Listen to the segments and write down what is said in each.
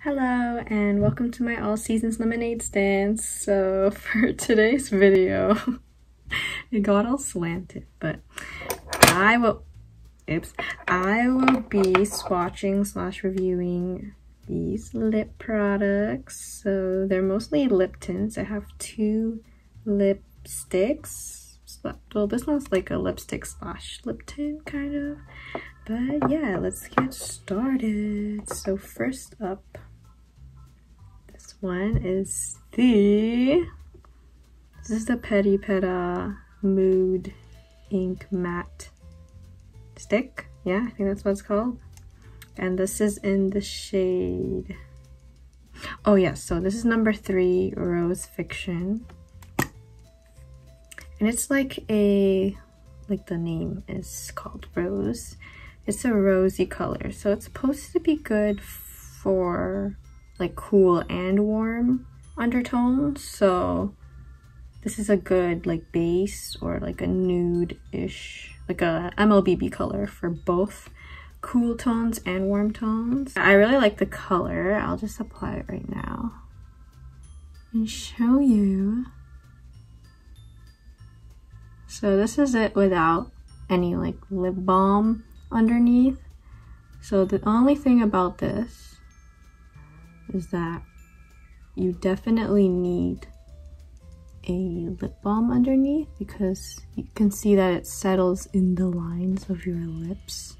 Hello and welcome to my all seasons lemonade stand. So for today's video, it got all slanted, but I will be swatching / reviewing these lip products. So they're mostly lip tints. I have two lipsticks. Well, this one's like a lipstick / lip tint kind of. But yeah, let's get started. So first up, this one is this is the PERIPERA Mood Ink Matte Stick. Yeah, I think that's what it's called. And this is in the shade, oh yes, so this is number 3, Rose Fiction. And it's like the name is called Rose. It's a rosy color, so it's supposed to be good for like cool and warm undertones. So this is a good like base or like a nude-ish, like a MLBB color for both cool tones and warm tones. I really like the color. I'll just apply it right now and show you. So this is it without any like lip balm underneath. So the only thing about this is that you definitely need a lip balm underneath, because you can see that it settles in the lines of your lips.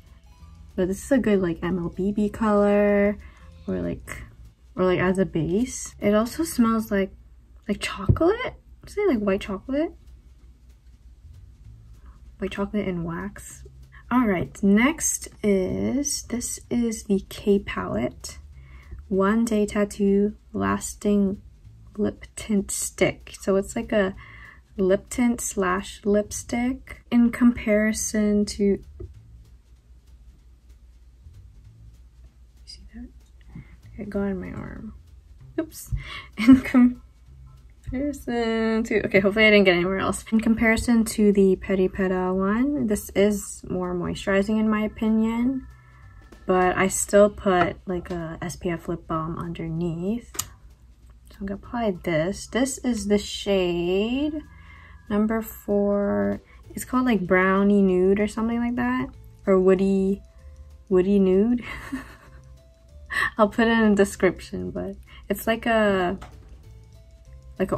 But this is a good like MLBB color or like as a base. It also smells like chocolate. Say like white chocolate. White chocolate and wax. Alright, next this is the K palette 1 Day Tattoo Lasting Lip Tint Stick. So it's like a lip tint / lipstick in comparison to, you see that? It got in my arm. Oops. In comparison to, okay, hopefully I didn't get anywhere else. In comparison to the PERIPERA one, this is more moisturizing in my opinion, but I still put like a SPF lip balm underneath. So I'm gonna apply this. This is the shade number 4. It's called like brownie nude or something like that, or woody nude. I'll put it in the description, but it's like a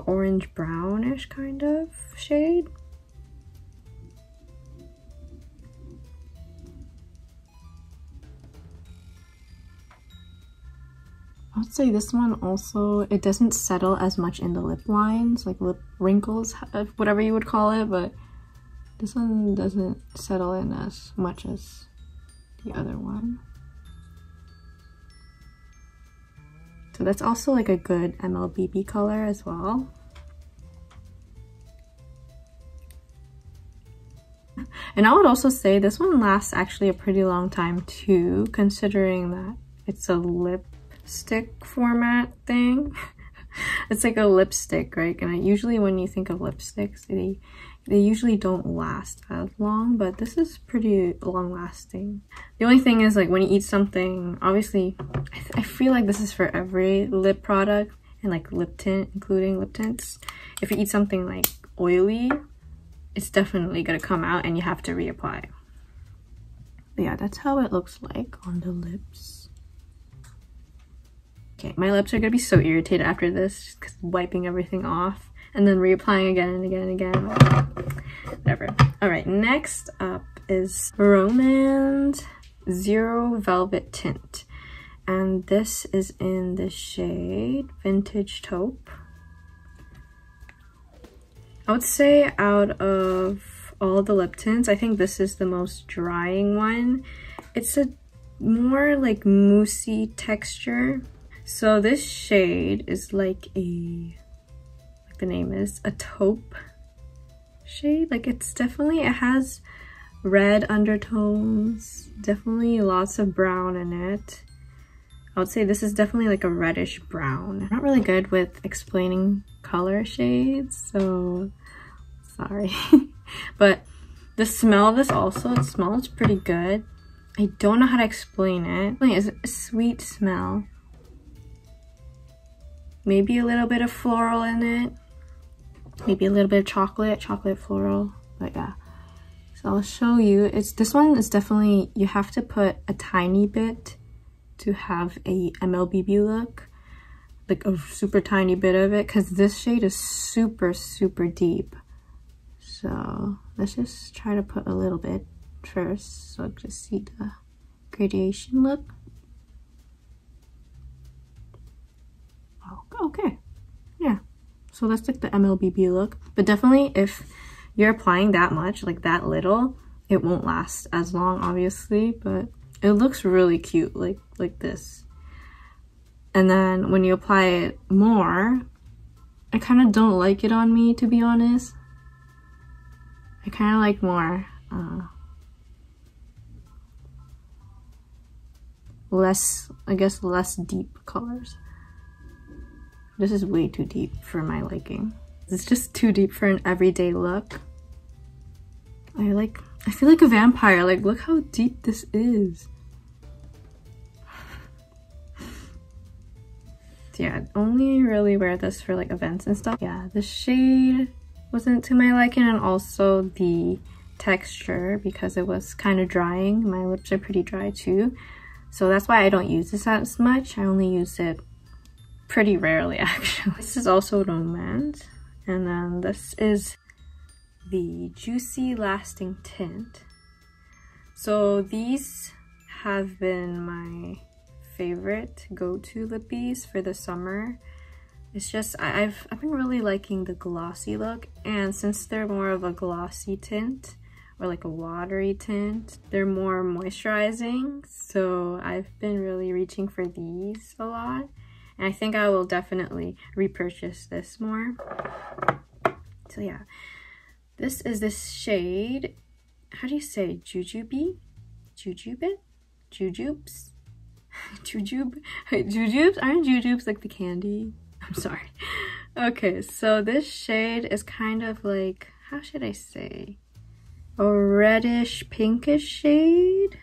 orange brownish kind of shade. I would say this one also, it doesn't settle as much in the lip lines, like lip wrinkles, whatever you would call it, but this one doesn't settle in as much as the other one. So that's also like a good MLBB color as well. And I would also say this one lasts actually a pretty long time too, considering that it's a lipstick format thing. It's like a lipstick, right? And usually when you think of lipsticks, they usually don't last as long, but this is pretty long lasting. The only thing is, like, when you eat something, obviously I feel like this is for every lip product and like lip tint, including lip tints. If you eat something like oily, it's definitely gonna come out and you have to reapply. But yeah, that's how it looks like on the lips. Okay, my lips are gonna be so irritated after this, just because wiping everything off and then reapplying again and again and again. Whatever. Alright, next up is Romand Zero Velvet Tint. And this is in the shade Vintage Taupe. I would say out of all the lip tints, I think this is the most drying one. It's a more like moussey texture. So this shade is like the name is a taupe shade. Like it has red undertones, definitely lots of brown in it. I would say this is definitely like a reddish brown. I'm not really good with explaining color shades, so sorry. But the smell of this also, it smells pretty good. I don't know how to explain it. It's a sweet smell. maybe a little bit of floral in it, maybe a little bit of chocolate floral, but yeah. So I'll show you. This one is definitely, you have to put a tiny bit to have a MLBB look, like a super tiny bit of it, because this shade is super deep. So let's just try to put a little bit first so I can see the gradation look. Oh, okay, yeah. So that's like the MLBB look, but definitely if you're applying that much, like that little, it won't last as long, obviously, but it looks really cute, like this. And then when you apply it more, I kind of don't like it on me, to be honest. I kind of like more less, I guess, less deep colors. This is way too deep for my liking. It's just too deep for an everyday look. I feel like a vampire. Like, look how deep this is. So yeah, I'd only really wear this for like events and stuff. Yeah, the shade wasn't to my liking, and also the texture, because it was kind of drying. My lips are pretty dry too, so that's why I don't use this as much. I only use it pretty rarely, actually. This is also Romance, and then this is the Juicy Lasting Tint. So these have been my favorite go-to lippies for the summer. It's just, I've been really liking the glossy look, and since they're more of a glossy tint or like a watery tint, they're more moisturizing, so I've been really reaching for these a lot, and I think I will definitely repurchase this more. So yeah, this is this shade, how do you say, jujube? Jujube? Jujubes? Jujube? Jujubes? Aren't jujubes like the candy? I'm sorry. Okay, so this shade is kind of like, how should I say? A reddish pinkish shade.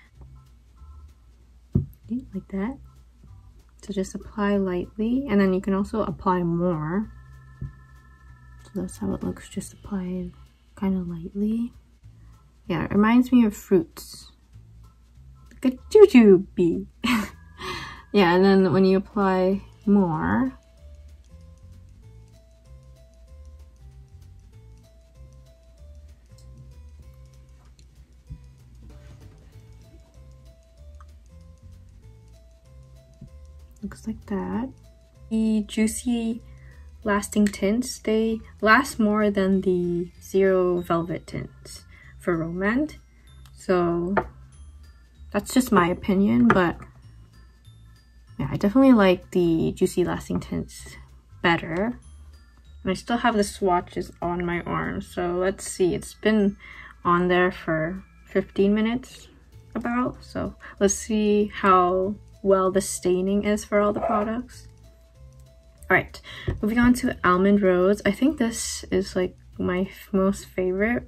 Like that. So just apply lightly, and then you can also apply more. So that's how it looks, just applied kind of lightly. Yeah, it reminds me of fruits. Like a jujube. Yeah, and then when you apply more, looks like that. The Juicy Lasting tints, they last more than the Zero Velvet tints for Romance. So that's just my opinion, but yeah, I definitely like the Juicy Lasting tints better. And I still have the swatches on my arm, so let's see. It's been on there for 15 minutes about, so let's see how well the staining is for all the products. Alright, moving on to Almond Rose. I think this is like my most favorite.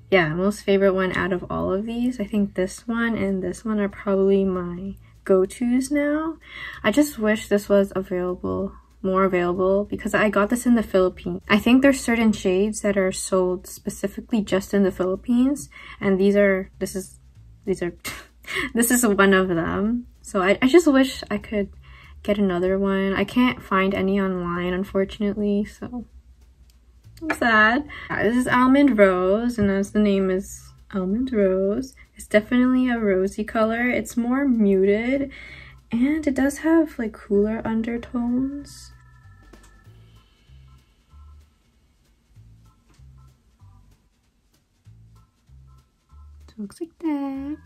Yeah, most favorite one out of all of these. I think this one and this one are probably my go-tos now. I just wish this was more available, because I got this in the Philippines. I think there's certain shades that are sold specifically just in the Philippines, and this is one of them. So I just wish I could get another one. I can't find any online, unfortunately, so I'm sad. This is Almond Rose, and as the name is Almond Rose, it's definitely a rosy color. It's more muted, and it does have like cooler undertones. So it looks like that.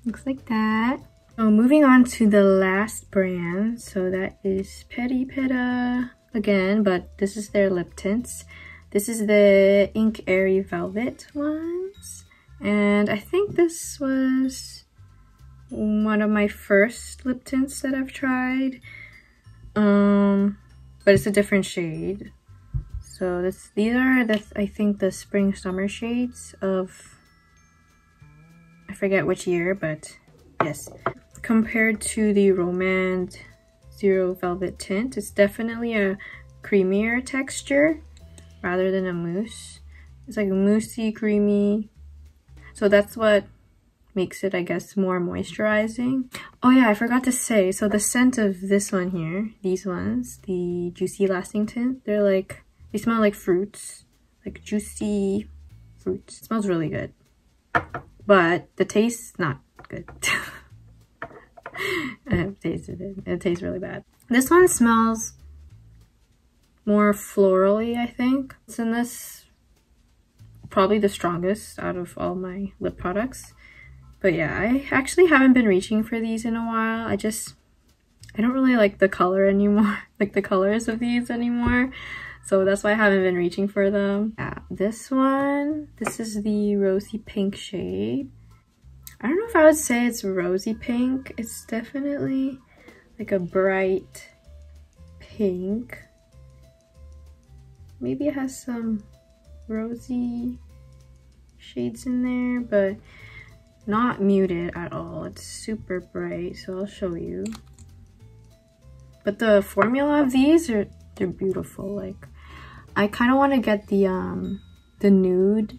Looks like that. So moving on to the last brand, so that is PERIPERA again, but this is their lip tints. This is the Ink Airy Velvet ones, and I think this was one of my first lip tints that I've tried, but it's a different shade. So these are I think the spring summer shades of, I forget which year, but yes. Compared to the Romand Zero Velvet Tint, it's definitely a creamier texture rather than a mousse. It's like moussey, creamy. So that's what makes it, I guess, more moisturizing. Oh yeah, I forgot to say, so the scent of this one here, these ones, the Juicy Lasting Tint, they smell like fruits, like juicy fruits. It smells really good, but the taste's not good. I have tasted it. It tastes really bad. This one smells more florally, I think. It's in this, probably the strongest out of all my lip products. But yeah, I actually haven't been reaching for these in a while. I don't really like the color anymore, like the colors of these anymore. So that's why I haven't been reaching for them. Yeah, this one, this is the rosy pink shade. I don't know if I would say it's rosy pink. It's definitely like a bright pink. Maybe it has some rosy shades in there, but not muted at all. It's super bright, so I'll show you. But the formula of these they're beautiful. Like, I kind of want to get the nude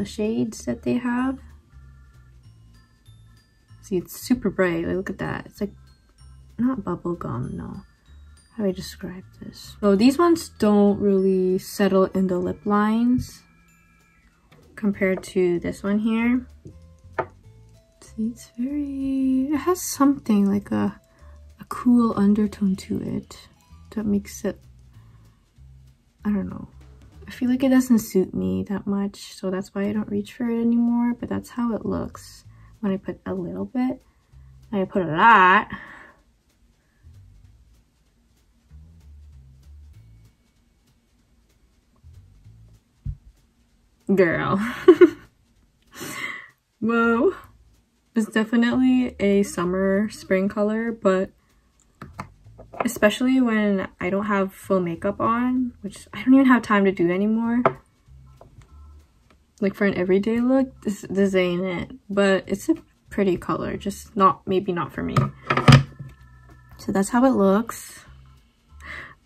shades that they have. See, it's super bright. Like, look at that. It's like not bubble gum, no. How do I describe this? So these ones don't really settle in the lip lines compared to this one here. See, it has something like a cool undertone to it that makes it, I don't know. I feel like it doesn't suit me that much, so that's why I don't reach for it anymore, but that's how it looks when I put a little bit. When I put a lot, girl. Whoa. It's definitely a summer spring color, but especially when I don't have full makeup on, which I don't even have time to do anymore. Like, for an everyday look, this ain't it. But it's a pretty color, just maybe not for me. So that's how it looks.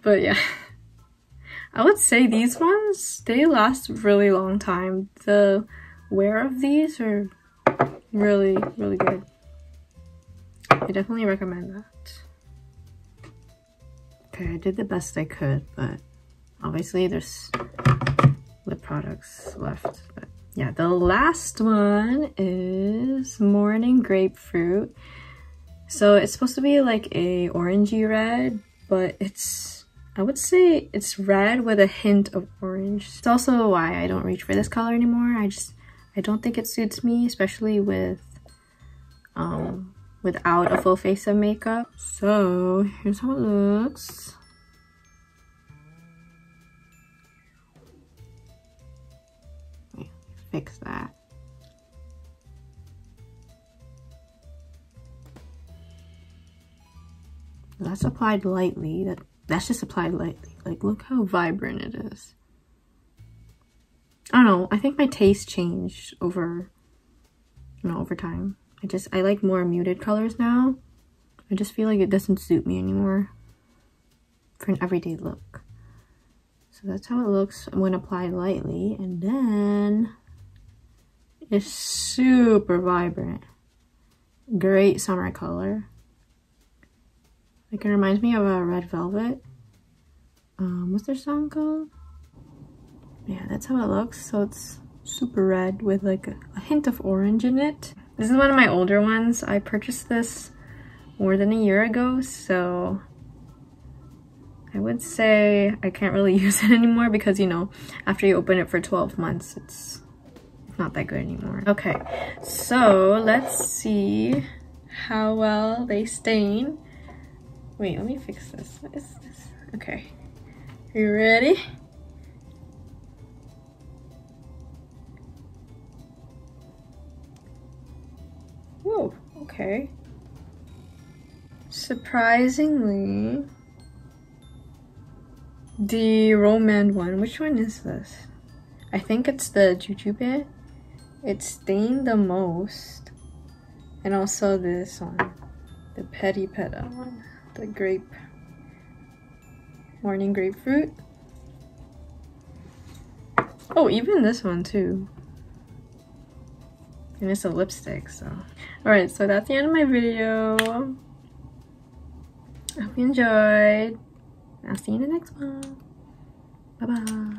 But yeah, I would say these ones, they last a really long time. The wear of these are really, really good. I definitely recommend that. Okay, I did the best I could, but obviously there's lip products left. But yeah, the last one is Morning Grapefruit. So it's supposed to be like a orangey red, but I would say it's red with a hint of orange. It's also why I don't reach for this color anymore. I don't think it suits me, especially with without a full face of makeup. So here's how it looks. Wait, fix that. That's applied lightly. That's just applied lightly. Like, look how vibrant it is. I don't know, I think my taste changed over time. I like more muted colors now. I just feel like it doesn't suit me anymore for an everyday look. So that's how it looks when applied lightly, and then it's super vibrant. Great summer color. Like, it reminds me of a Red Velvet. What's their song called? Yeah, that's how it looks. So it's super red with like a hint of orange in it. This is one of my older ones. I purchased this more than a year ago, so I would say I can't really use it anymore because, you know, after you open it for 12 months, it's not that good anymore. Okay, so let's see how well they stain. Wait, let me fix this. What is this? Okay, are you ready? Whoa, okay. Surprisingly, The Romand one. Which one is this? I think it's the Jujube. It's stained the most. And also this one. The PERIPERA one. The morning grapefruit. Oh, even this one too. And it's a lipstick, so. Alright, so that's the end of my video. I hope you enjoyed. I'll see you in the next one. Bye bye.